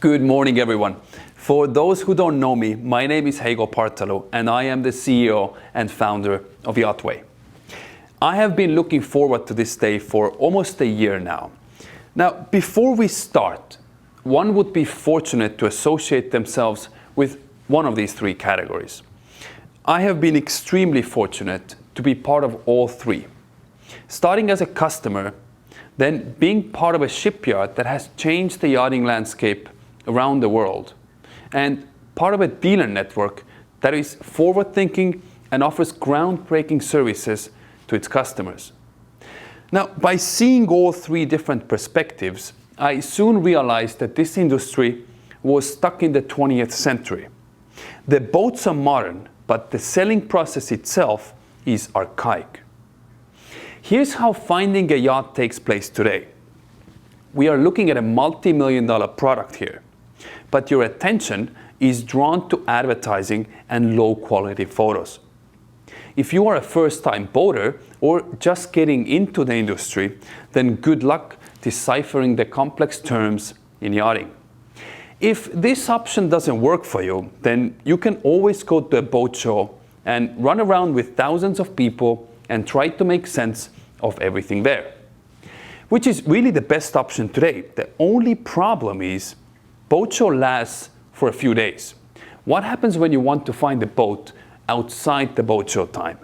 Good morning, everyone. For those who don't know me, my name is Heigo Partalo, and I am the CEO and founder of YachtWay. I have been looking forward to this day for almost a year now. Now, before we start, one would be fortunate to associate themselves with one of these three categories. I have been extremely fortunate to be part of all three. Starting as a customer, then being part of a shipyard that has changed the yachting landscape around the world, and part of a dealer network that is forward-thinking and offers groundbreaking services to its customers. Now, by seeing all three different perspectives, I soon realized that this industry was stuck in the 20th century. The boats are modern, but the selling process itself is archaic. Here's how finding a yacht takes place today. We are looking at a multi-million-dollar product here, but your attention is drawn to advertising and low-quality photos. If you are a first-time boater or just getting into the industry, then good luck deciphering the complex terms in yachting. If this option doesn't work for you, then you can always go to a boat show and run around with thousands of people and try to make sense of everything there, which is really the best option today. The only problem is boat show lasts for a few days. What happens when you want to find a boat outside the boat show time?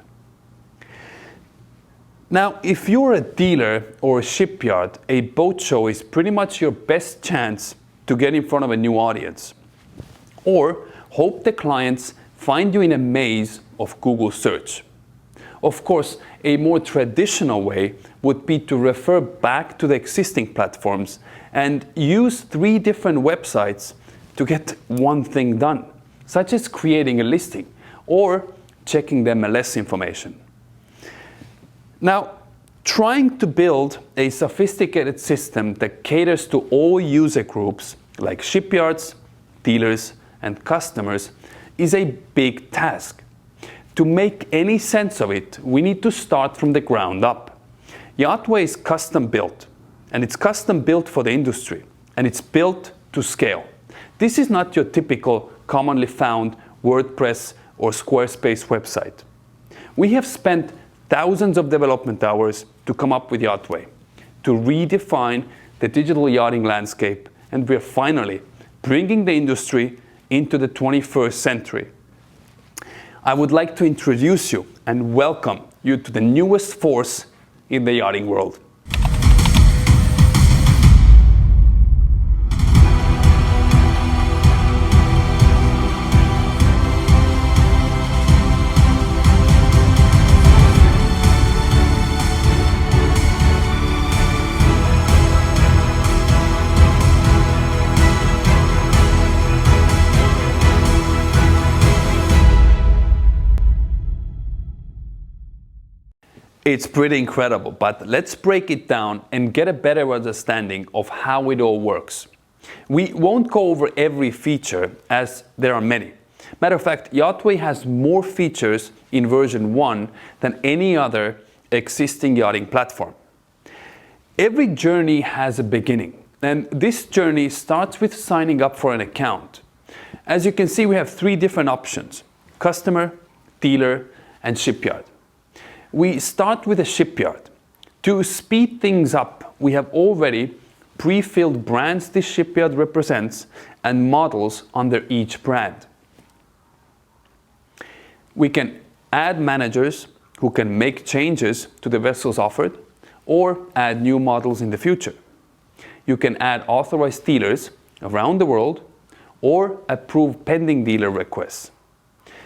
Now, if you're a dealer or a shipyard, a boat show is pretty much your best chance to get in front of a new audience, or hope the clients find you in a maze of Google search. Of course, a more traditional way would be to refer back to the existing platforms and use three different websites to get one thing done, such as creating a listing or checking the MLS information. Now, trying to build a sophisticated system that caters to all user groups like shipyards, dealers, and customers is a big task. To make any sense of it, we need to start from the ground up. YachtWay is custom built, and it's custom built for the industry, and it's built to scale. This is not your typical commonly found WordPress or Squarespace website. We have spent thousands of development hours to come up with YachtWay, to redefine the digital yachting landscape, and we're finally bringing the industry into the 21st century. I would like to introduce you and welcome you to the newest force in the yachting world. It's pretty incredible, but let's break it down and get a better understanding of how it all works. We won't go over every feature, as there are many. Matter of fact, YachtWay has more features in version 1 than any other existing yachting platform. Every journey has a beginning, and this journey starts with signing up for an account. As you can see, we have three different options: customer, dealer, and shipyard. We start with a shipyard. To speed things up, we have already pre-filled brands this shipyard represents and models under each brand. We can add managers who can make changes to the vessels offered or add new models in the future. You can add authorized dealers around the world or approve pending dealer requests.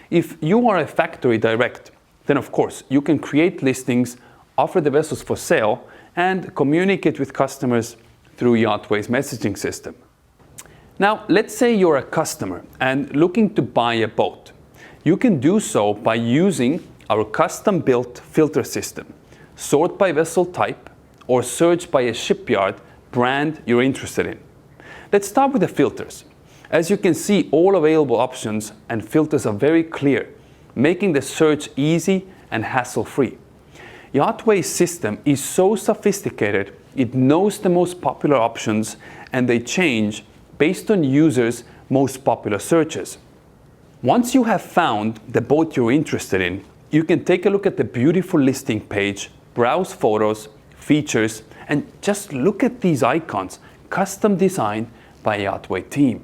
If you are a factory direct, then of course you can create listings, offer the vessels for sale, and communicate with customers through YachtWay's messaging system. Now, let's say you're a customer and looking to buy a boat. You can do so by using our custom-built filter system. Sort by vessel type or search by a shipyard brand you're interested in. Let's start with the filters. As you can see, all available options and filters are very clear, making the search easy and hassle-free. YachtWay's system is so sophisticated, it knows the most popular options and they change based on users' most popular searches. Once you have found the boat you're interested in, you can take a look at the beautiful listing page, browse photos, features, and just look at these icons, custom designed by YachtWay team.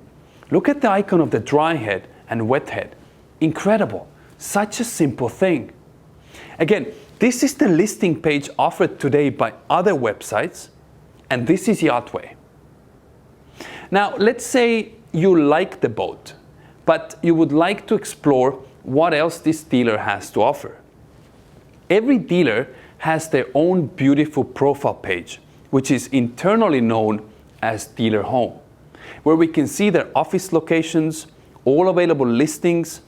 Look at the icon of the dry head and wet head. Incredible, such a simple thing. Again, this is the listing page offered today by other websites, and this is YachtWay. Now, let's say you like the boat, but you would like to explore what else this dealer has to offer. Every dealer has their own beautiful profile page, which is internally known as Dealer Home, where we can see their office locations, all available listings,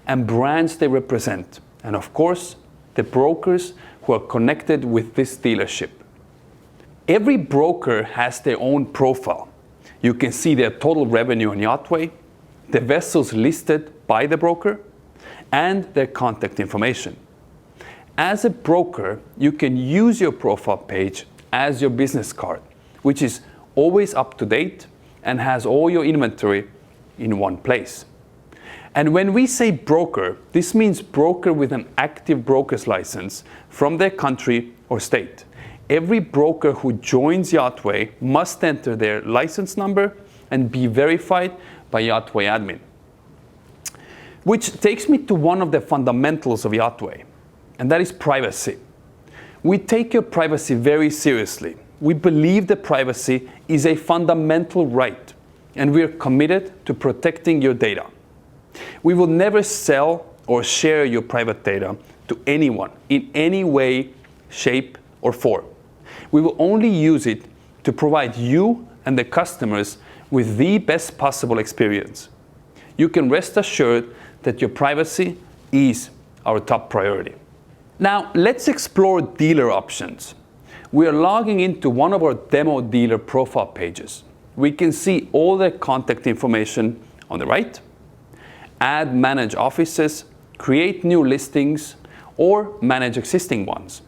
and brands they represent, and of course, the brokers who are connected with this dealership. Every broker has their own profile. You can see their total revenue on YachtWay, the vessels listed by the broker, and their contact information. As a broker, you can use your profile page as your business card, which is always up to date and has all your inventory in one place. And when we say broker, this means broker with an active broker's license from their country or state. Every broker who joins YachtWay must enter their license number and be verified by YachtWay admin. Which takes me to one of the fundamentals of YachtWay, and that is privacy. We take your privacy very seriously. We believe that privacy is a fundamental right, and we are committed to protecting your data. We will never sell or share your private data to anyone in any way, shape, or form. We will only use it to provide you and the customers with the best possible experience. You can rest assured that your privacy is our top priority. Now, let's explore dealer options. We are logging into one of our demo dealer profile pages. We can see all their contact information on the right, add manage offices, create new listings, or manage existing ones.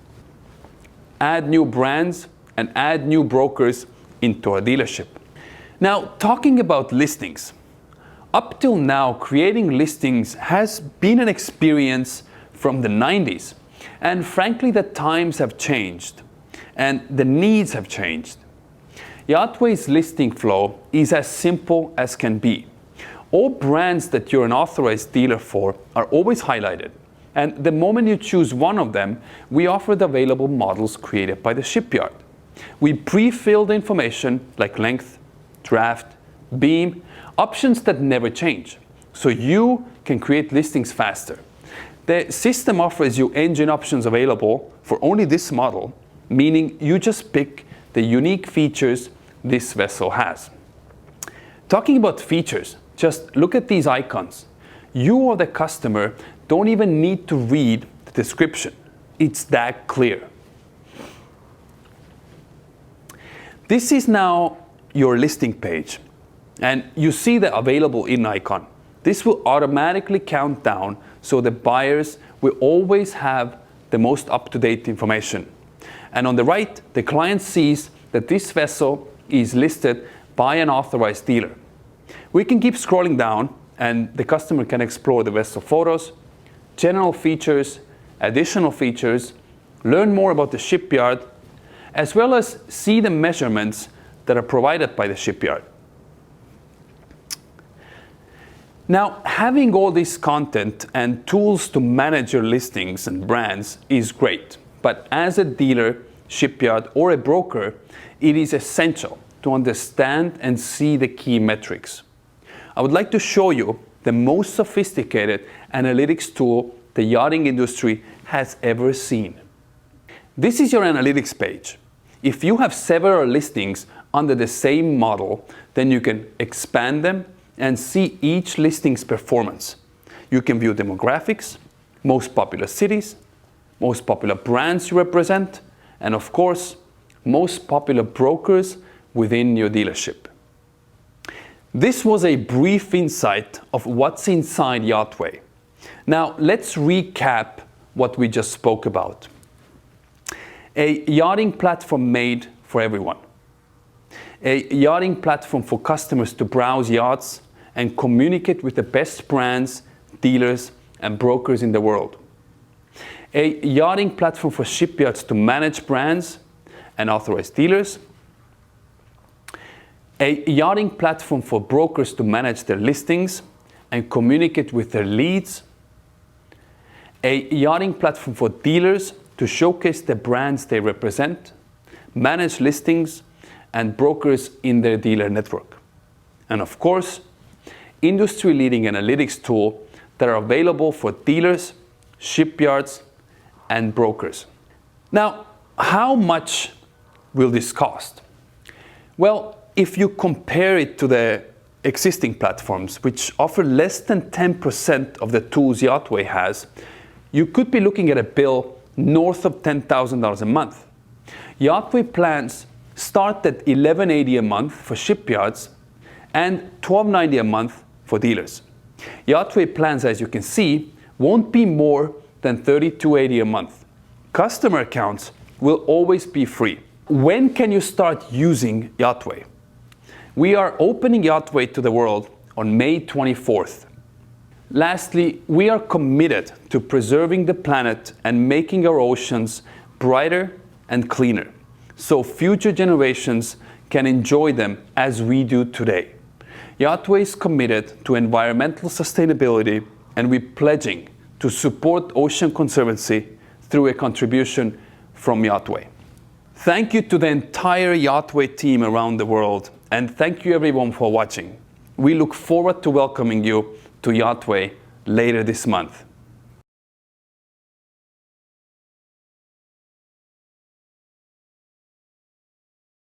Add new brands and add new brokers into our dealership. Now, talking about listings. Up till now, creating listings has been an experience from the 90s. And frankly, the times have changed and the needs have changed. YachtWay's listing flow is as simple as can be. All brands that you're an authorized dealer for are always highlighted. And the moment you choose one of them, we offer the available models created by the shipyard. We pre-fill the information like length, draft, beam, options that never change, so you can create listings faster. The system offers you engine options available for only this model, meaning you just pick the unique features this vessel has. Talking about features, just look at these icons. You or the customer don't even need to read the description. It's that clear. This is now your listing page, and you see the available in icon. This will automatically count down so the buyers will always have the most up-to-date information. And on the right, the client sees that this vessel is listed by an authorized dealer. We can keep scrolling down and the customer can explore the vessel photos, general features, additional features, learn more about the shipyard, as well as see the measurements that are provided by the shipyard. Now, having all this content and tools to manage your listings and brands is great, but as a dealer, shipyard, or a broker, it is essential to understand and see the key metrics. I would like to show you the most sophisticated analytics tool the yachting industry has ever seen. This is your analytics page. If you have several listings under the same model, then you can expand them and see each listing's performance. You can view demographics, most popular cities, most popular brands you represent, and of course, most popular brokers within your dealership. This was a brief insight of what's inside YachtWay. Now, let's recap what we just spoke about. A yachting platform made for everyone. a yachting platform for customers to browse yachts and communicate with the best brands, dealers, and brokers in the world. A yachting platform for shipyards to manage brands and authorized dealers. A yachting platform for brokers to manage their listings and communicate with their leads. A yachting platform for dealers to showcase the brands they represent, manage listings, and brokers in their dealer network. And of course, industry-leading analytics tools that are available for dealers, shipyards, and brokers. Now, how much will this cost? Well, if you compare it to the existing platforms, which offer less than 10% of the tools YachtWay has, you could be looking at a bill north of $10,000 a month. YachtWay plans start at $11.80 a month for shipyards and $12.90 a month for dealers. YachtWay plans, as you can see, won't be more than $32.80 a month. Customer accounts will always be free. When can you start using YachtWay? We are opening YachtWay to the world on May 24th. Lastly, we are committed to preserving the planet and making our oceans brighter and cleaner, so future generations can enjoy them as we do today. YachtWay is committed to environmental sustainability, and we're pledging to support Ocean Conservancy through a contribution from YachtWay. Thank you to the entire YachtWay team around the world, and thank you everyone for watching. We look forward to welcoming you to YachtWay later this month.